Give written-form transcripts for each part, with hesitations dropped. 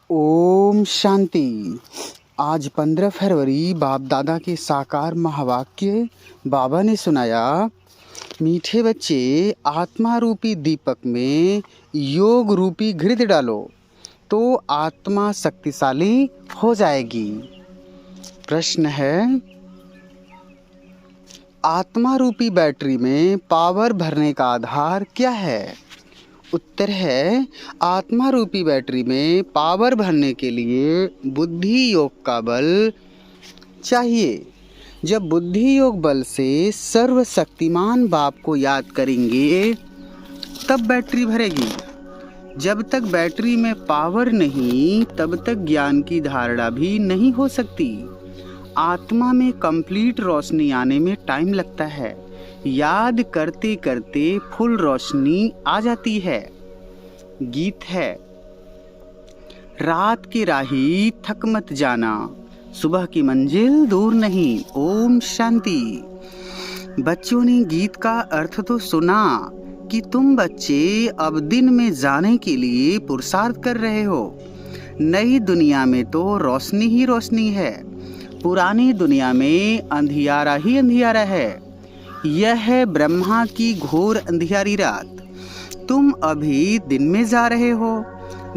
ओम शांति। आज 15 फरवरी बाप दादा के साकार महावाक्य बाबा ने सुनाया। मीठे बच्चे, आत्मा रूपी दीपक में योग रूपी घृत डालो तो आत्मा शक्तिशाली हो जाएगी। प्रश्न है, आत्मा रूपी बैटरी में पावर भरने का आधार क्या है? उत्तर है, आत्मा रूपी बैटरी में पावर भरने के लिए बुद्धि योग का बल चाहिए। जब बुद्धि योग बल से सर्वशक्तिमान बाप को याद करेंगे तब बैटरी भरेगी। जब तक बैटरी में पावर नहीं तब तक ज्ञान की धारणा भी नहीं हो सकती। आत्मा में कंप्लीट रोशनी आने में टाइम लगता है। याद करते करते फुल रोशनी आ जाती है। गीत है, रात की राही थक मत जाना, सुबह की मंजिल दूर नहीं। ओम शांति। बच्चों ने गीत का अर्थ तो सुना कि तुम बच्चे अब दिन में जाने के लिए पुरुषार्थ कर रहे हो। नई दुनिया में तो रोशनी ही रोशनी है, पुरानी दुनिया में अंधियारा ही अंधियारा है। यह है ब्रह्मा की घोर अंधियारी रात। तुम अभी दिन में जा रहे हो।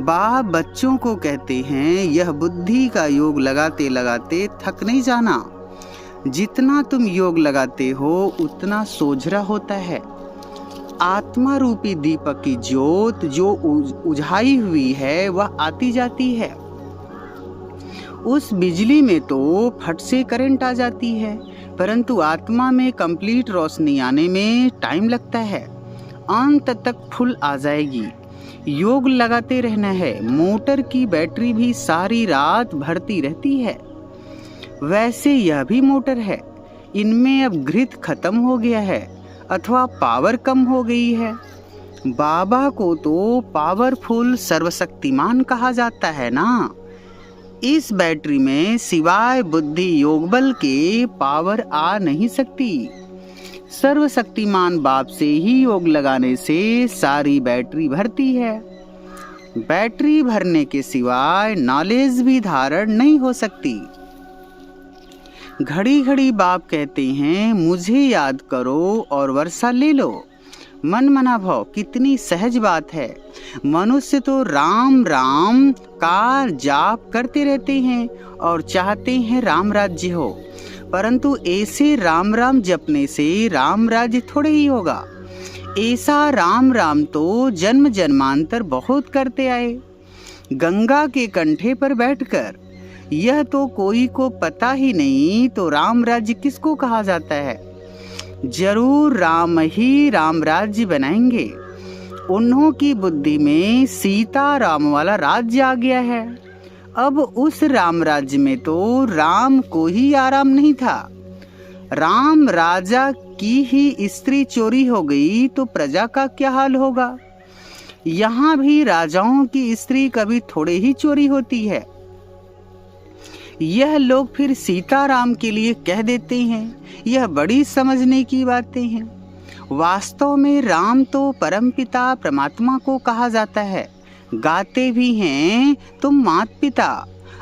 बाप बच्चों को कहते हैं, यह बुद्धि का योग लगाते लगाते थक नहीं जाना। जितना तुम योग लगाते हो उतना सोझरा होता है। आत्मा रूपी दीपक की ज्योत जो उझाई हुई है वह आती जाती है। उस बिजली में तो फट से करंट आ जाती है, परंतु आत्मा में कंप्लीट रोशनी आने में टाइम लगता है। अंत तक फुल आ जाएगी। योग लगाते रहना है। मोटर की बैटरी भी सारी रात भरती रहती है, वैसे यह भी मोटर है। इनमें अब घृत खत्म हो गया है अथवा पावर कम हो गई है। बाबा को तो पावरफुल सर्वशक्तिमान कहा जाता है ना। इस बैटरी में सिवाय बुद्धि योग बल के पावर आ नहीं सकती। सर्वशक्तिमान बाप से ही योग लगाने से सारी बैटरी भरती है। बैटरी भरने के सिवाय नॉलेज भी धारण नहीं हो सकती। घड़ी घड़ी बाप कहते हैं, मुझे याद करो और वर्षा ले लो। मन मना भाव कितनी सहज बात है। मनुष्य तो राम राम का जाप करते रहते हैं और चाहते हैं राम राज्य हो, परंतु ऐसे राम राम जपने से राम राज्य थोड़े ही होगा। ऐसा राम राम तो जन्म जन्मांतर बहुत करते आए, गंगा के कंठे पर बैठकर। यह तो कोई को पता ही नहीं तो राम राज्य किसको कहा जाता है। जरूर राम ही राम राज्य बनाएंगे। उन्हों की बुद्धि में सीता राम वाला राज्य आ गया है। अब उस राम राज्य में तो राम को ही आराम नहीं था। राम राजा की ही स्त्री चोरी हो गई तो प्रजा का क्या हाल होगा। यहाँ भी राजाओं की स्त्री कभी थोड़े ही चोरी होती है। यह लोग फिर सीताराम के लिए कह देते हैं, यह बड़ी समझने की बातें हैं। वास्तव में राम तो परमपिता परमात्मा को कहा जाता है। गाते भी हैं तुम मात पिता।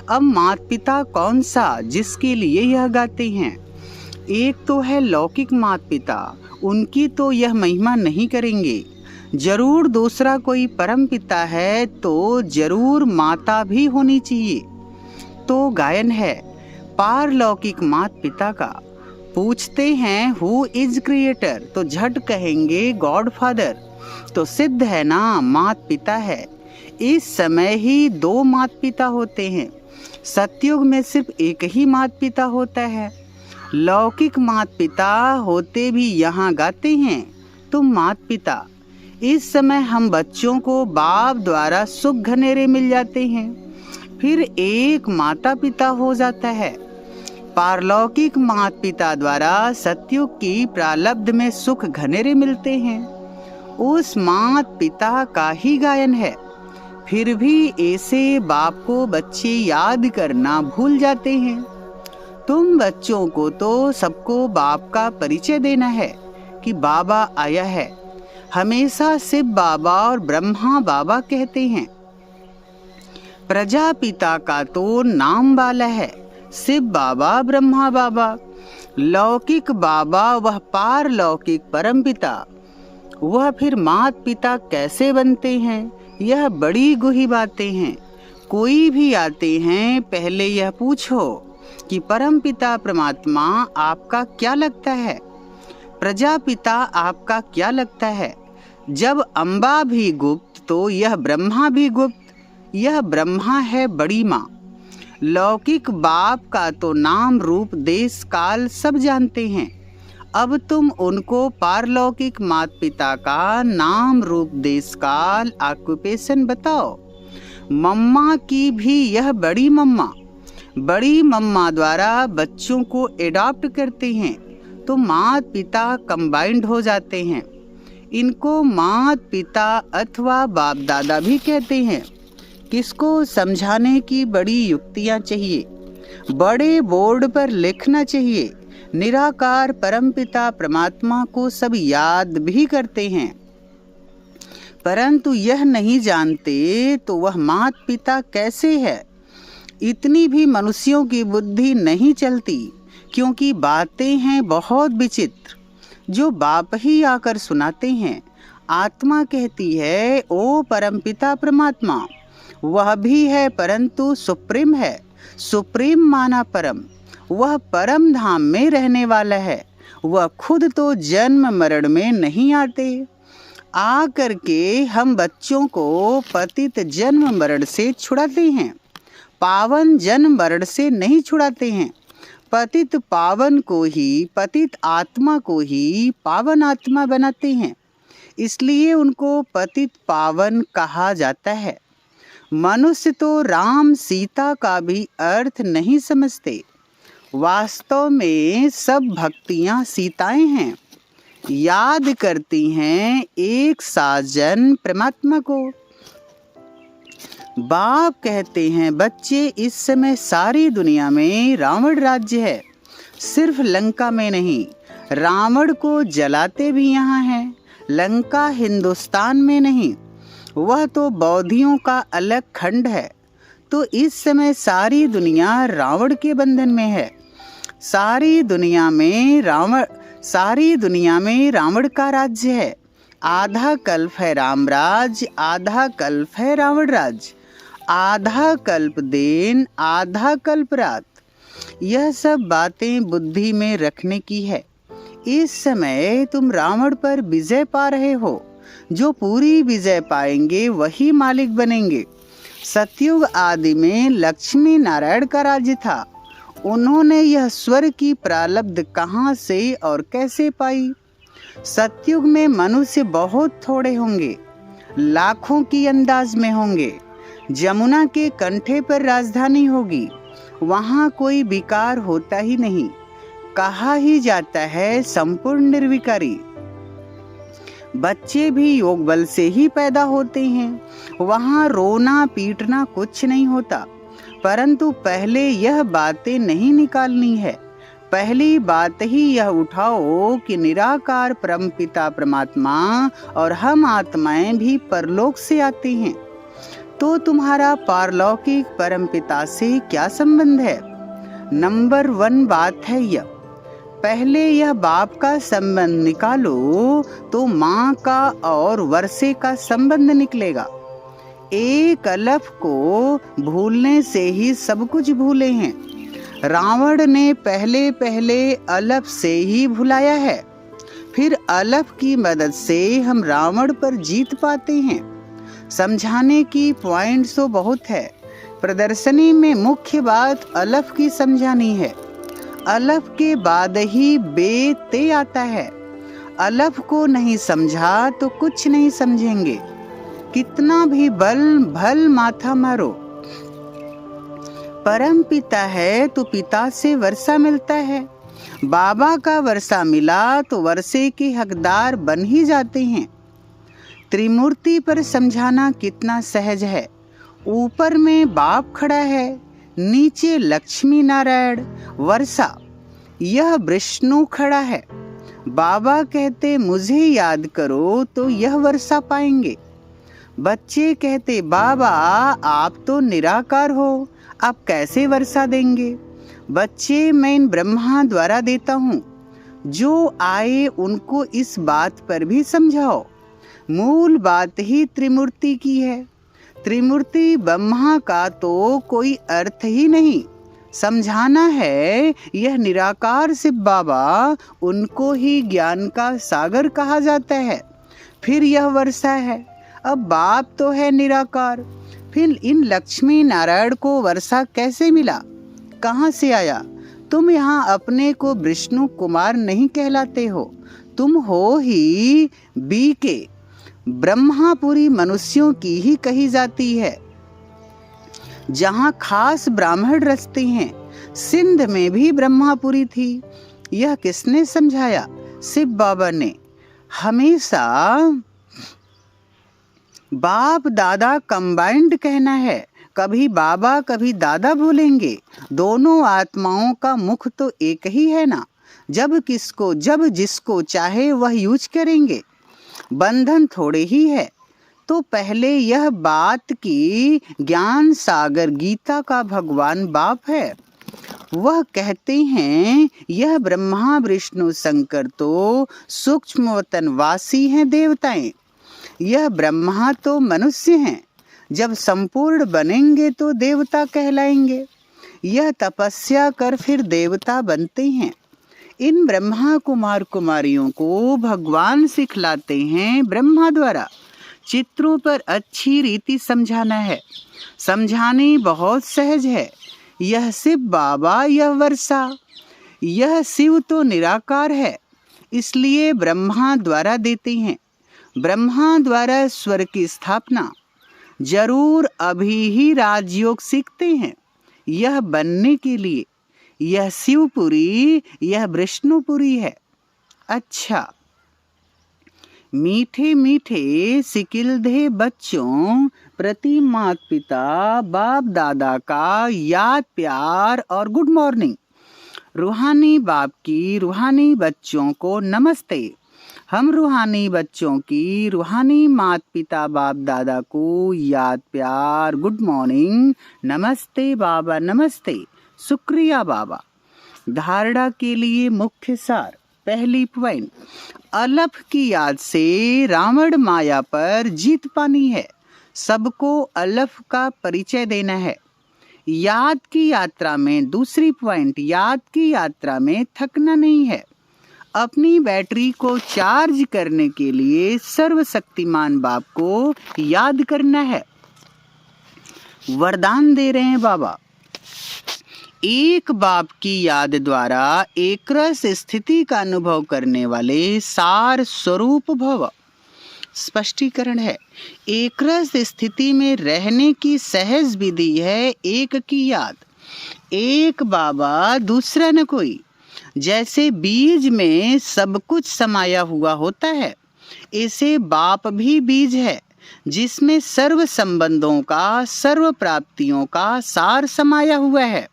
अब मात पिता कौन सा जिसके लिए यह गाते हैं? एक तो है लौकिक मात पिता, उनकी तो यह महिमा नहीं करेंगे। जरूर दूसरा कोई परम पिता है तो जरूर माता भी होनी चाहिए। तो गायन है पारलौकिक मात पिता का। पूछते हैं हु इज क्रिएटर तो झट कहेंगे गॉड फादर। तो सिद्ध है ना मात पिता है। इस समय ही दो मात पिता होते हैं। सतयुग में सिर्फ एक ही मात पिता होता है। लौकिक मात पिता होते भी यहाँ गाते हैं तुम मात पिता। इस समय हम बच्चों को बाप द्वारा सुख घनेरे मिल जाते हैं, फिर एक माता पिता हो जाता है। पारलौकिक माता पिता द्वारा सतयुग की प्रारब्ध में सुख घनेरे मिलते हैं। उस माता पिता का ही गायन है। फिर भी ऐसे बाप को बच्चे याद करना भूल जाते हैं। तुम बच्चों को तो सबको बाप का परिचय देना है कि बाबा आया है। हमेशा शिव बाबा और ब्रह्मा बाबा कहते हैं। प्रजापिता का तो नाम वाला है, शिव बाबा, ब्रह्मा बाबा। लौकिक बाबा वह पारलौकिक परमपिता, वह फिर मात पिता कैसे बनते हैं? यह बड़ी गूढ़ी बातें हैं। कोई भी आते हैं, पहले यह पूछो कि परमपिता परमात्मा आपका क्या लगता है, प्रजापिता आपका क्या लगता है। जब अम्बा भी गुप्त तो यह ब्रह्मा भी गुप्त। यह ब्रह्मा है बड़ी माँ। लौकिक बाप का तो नाम रूप देश काल सब जानते हैं। अब तुम उनको पारलौकिक माता पिता का नाम रूप देश काल ऑक्यूपेशन बताओ। मम्मा की भी यह बड़ी मम्मा द्वारा बच्चों को एडॉप्ट करते हैं तो माता पिता कंबाइंड हो जाते हैं। इनको माता पिता अथवा बाप दादा भी कहते हैं। किसको समझाने की बड़ी युक्तियां चाहिए, बड़े बोर्ड पर लिखना चाहिए। निराकार परमपिता परमात्मा को सब याद भी करते हैं, परंतु यह नहीं जानते तो वह माता पिता कैसे है। इतनी भी मनुष्यों की बुद्धि नहीं चलती, क्योंकि बातें हैं बहुत विचित्र जो बाप ही आकर सुनाते हैं। आत्मा कहती है ओ परमपिता परमात्मा, वह भी है परंतु सुप्रीम है। सुप्रीम माना परम, वह परम धाम में रहने वाला है। वह खुद तो जन्म मरण में नहीं आते। आ करके हम बच्चों को पतित जन्म मरण से छुड़ाते हैं, पावन जन्म मरण से नहीं छुड़ाते हैं। पतित पावन को ही, पतित आत्मा को ही पावन आत्मा बनाते हैं, इसलिए उनको पतित पावन कहा जाता है। मनुष्य तो राम सीता का भी अर्थ नहीं समझते। वास्तव में सब भक्तियां सीताएं हैं, याद करती हैं एक साजन परमात्मा को। बाप कहते हैं बच्चे इस समय सारी दुनिया में रावण राज्य है, सिर्फ लंका में नहीं। रावण को जलाते भी यहाँ हैं। लंका हिंदुस्तान में नहीं, वह तो बौद्धियों का अलग खंड है। तो इस समय सारी दुनिया रावण के बंधन में है। सारी दुनिया में रावण का राज्य है। आधा कल्प है राम राज्य, आधा कल्प है रावण राज्य। आधा कल्प दिन, आधा कल्प रात। यह सब बातें बुद्धि में रखने की है। इस समय तुम रावण पर विजय पा रहे हो। जो पूरी विजय पाएंगे वही मालिक बनेंगे। सतयुग आदि में लक्ष्मी नारायण का राज्य था। उन्होंने यह स्वर्ग की प्रारब्ध कहाँ से और कैसे पाई? सतयुग में मनुष्य बहुत थोड़े होंगे, लाखों की अंदाज में होंगे। जमुना के कंठे पर राजधानी होगी, वहाँ कोई विकार होता ही नहीं। कहा ही जाता है संपूर्ण निर्विकारी। बच्चे भी योग बल से ही पैदा होते हैं, वहाँ रोना पीटना कुछ नहीं होता। परंतु पहले यह बातें नहीं निकालनी है। पहली बात ही यह उठाओ कि निराकार परमपिता परमात्मा और हम आत्माएं भी परलोक से आते हैं। तो तुम्हारा पारलौकिक परमपिता से क्या संबंध है? नंबर 1 बात है यह। पहले यह बाप का संबंध निकालो तो माँ का और वर्षे का संबंध निकलेगा। एक अलफ को भूलने से ही सब कुछ भूले हैं। रावण ने पहले अलफ से ही भुलाया है, फिर अलफ की मदद से हम रावण पर जीत पाते हैं। समझाने की पॉइंट्स तो बहुत है। प्रदर्शनी में मुख्य बात अलफ की समझानी है। अलफ के बाद ही बे ते आता है। अलफ को नहीं समझा तो कुछ नहीं समझेंगे। कितना भी बल भल माथा मारो, परम पिता है तो पिता से वर्षा मिलता है। बाबा का वर्षा मिला तो वर्षे के हकदार बन ही जाते हैं। त्रिमूर्ति पर समझाना कितना सहज है। ऊपर में बाप खड़ा है, नीचे लक्ष्मी नारायण वर्षा, यह विष्णु खड़ा है। बाबा कहते मुझे याद करो तो यह वर्षा पाएंगे। बच्चे कहते, बाबा आप तो निराकार हो, आप कैसे वर्षा देंगे? बच्चे, मैं इन ब्रह्मा द्वारा देता हूँ, जो आए उनको इस बात पर भी समझाओ। मूल बात ही त्रिमूर्ति की है। त्रिमूर्ति ब्रह्मा का तो कोई अर्थ ही नहीं। समझाना है यह निराकार शिव बाबा, उनको ही ज्ञान का सागर कहा जाता है। फिर यह वर्षा है। अब बाप तो है निराकार, फिर इन लक्ष्मी नारायण को वर्षा कैसे मिला, कहाँ से आया? तुम यहाँ अपने को विष्णु कुमार नहीं कहलाते हो, तुम हो ही बीके, ब्रह्मापुरी मनुष्यों की ही कही जाती है, जहाँ खास ब्राह्मण रचते हैं। सिंध में भी ब्रह्मापुरी थी। यह किसने समझाया? शिव बाबा ने। हमेशा बाप दादा कंबाइंड कहना है, कभी बाबा कभी दादा बोलेंगे। दोनों आत्माओं का मुख तो एक ही है ना। जब जिसको चाहे वह यूज करेंगे, बंधन थोड़े ही है। तो पहले यह बात की ज्ञान सागर गीता का भगवान बाप है। वह कहते हैं यह ब्रह्मा विष्णु शंकर तो सूक्ष्म वतनवासी हैं देवताएं। यह ब्रह्मा तो मनुष्य हैं, जब संपूर्ण बनेंगे तो देवता कहलाएंगे। यह तपस्या कर फिर देवता बनते हैं। इन ब्रह्मा कुमार कुमारियों को भगवान सिखलाते हैं ब्रह्मा द्वारा। चित्रों पर अच्छी रीति समझाना है। समझाने बहुत सहज है। यह शिव बाबा, यह वर्षा, यह शिव तो निराकार है, इसलिए ब्रह्मा द्वारा देते हैं। ब्रह्मा द्वारा स्वर्ग की स्थापना। जरूर अभी ही राजयोग सीखते हैं यह बनने के लिए। यह शिवपुरी, यह विष्णुपुरी है। अच्छा, मीठे मीठे सिकिलधे बच्चों प्रति माता पिता बाप दादा का याद प्यार और गुड मॉर्निंग। रूहानी बाप की रूहानी बच्चों को नमस्ते। हम रूहानी बच्चों की रूहानी माता पिता बाप दादा को याद प्यार गुड मॉर्निंग। नमस्ते बाबा, नमस्ते, शुक्रिया बाबा। धारणा के लिए मुख्य सार। पहली पॉइंट, अलफ की याद से रावण माया पर जीत पानी है। सबको अलफ का परिचय देना है। याद की यात्रा में, दूसरी पॉइंट, याद की यात्रा में थकना नहीं है। अपनी बैटरी को चार्ज करने के लिए सर्वशक्तिमान बाप को याद करना है। वरदान दे रहे हैं बाबा। एक बाप की याद द्वारा एक रस स्थिति का अनुभव करने वाले सार स्वरूप भव। स्पष्टीकरण है, एक रस स्थिति में रहने की सहज विधि है एक की याद। एक बाबा, दूसरा न कोई। जैसे बीज में सब कुछ समाया हुआ होता है, ऐसे बाप भी बीज है, जिसमें सर्व संबंधों का, सर्व प्राप्तियों का सार समाया हुआ है।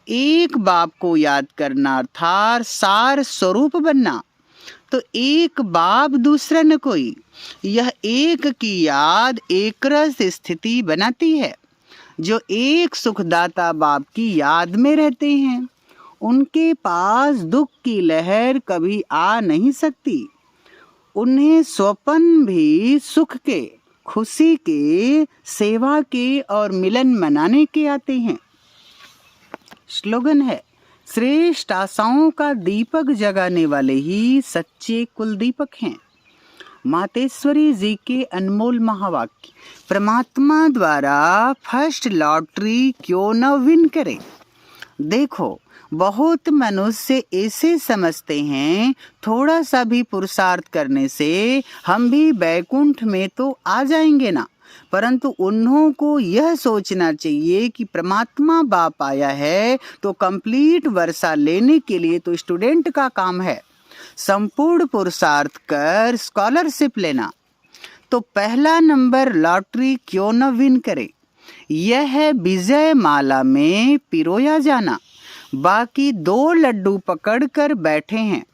एक बाप को याद करना अर्थात सार स्वरूप बनना। तो एक बाप, दूसरा न कोई। यह एक की याद एक रस स्थिति बनाती है। जो एक सुखदाता बाप की याद में रहते हैं, उनके पास दुख की लहर कभी आ नहीं सकती। उन्हें स्वप्न भी सुख के, खुशी के, सेवा के और मिलन मनाने के आते हैं। स्लोगन है, श्रेष्ठ आशाओं का दीपक जगाने वाले ही सच्चे कुल दीपक हैं। मातेश्वरी जी के अनमोल महावाक्य। परमात्मा द्वारा फर्स्ट लॉटरी क्यों न विन करे। देखो, बहुत मनुष्य ऐसे समझते हैं थोड़ा सा भी पुरुषार्थ करने से हम भी बैकुंठ में तो आ जाएंगे ना। परंतु उन्हों को यह सोचना चाहिए कि परमात्मा बाप आया है तो कंप्लीट वर्षा लेने के लिए तो स्टूडेंट का काम है। संपूर्ण पुरुषार्थ कर स्कॉलरशिप लेना। तो पहला नंबर लॉटरी क्यों न विन करे, यह है विजय माला में पिरोया जाना। बाकी दो लड्डू पकड़ कर बैठे हैं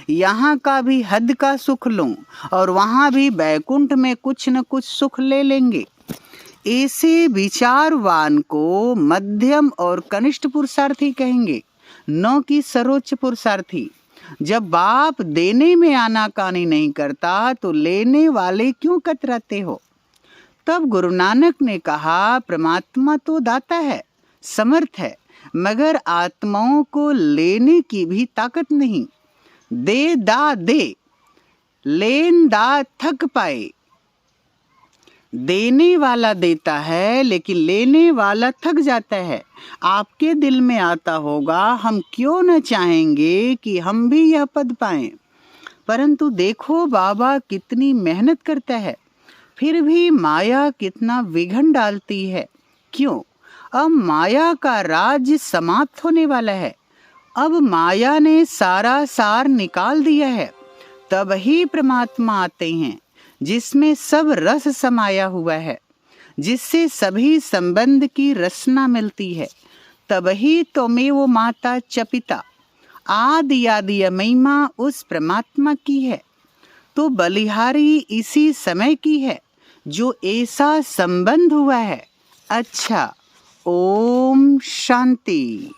यहाँ का भी हद का सुख लूं और वहाँ भी बैकुंठ में कुछ न कुछ सुख ले लेंगे। ऐसे विचारवान को मध्यम और कनिष्ठ पुरुषार्थी कहेंगे, न कि सर्वोच्च पुरुषार्थी। जब बाप देने में आनाकानी नहीं करता तो लेने वाले क्यों कतराते हो। तब गुरु नानक ने कहा, परमात्मा तो दाता है, समर्थ है, मगर आत्माओं को लेने की भी ताकत नहीं। दे दा दे, लेन दा थक पाए। देने वाला देता है लेकिन लेने वाला थक जाता है। आपके दिल में आता होगा, हम क्यों न चाहेंगे कि हम भी यह पद पाएं, परंतु देखो बाबा कितनी मेहनत करता है, फिर भी माया कितना विघन डालती है। क्यों? अब माया का राज्य समाप्त होने वाला है। अब माया ने सारा सार निकाल दिया है। तब ही परमात्मा आते हैं जिसमें सब रस समाया हुआ है, जिससे सभी संबंध की रसना मिलती है। तब ही त्वमेव माता च पिता, आदि आदि महिमा उस परमात्मा की है। तो बलिहारी इसी समय की है जो ऐसा संबंध हुआ है। अच्छा, ओम शांति।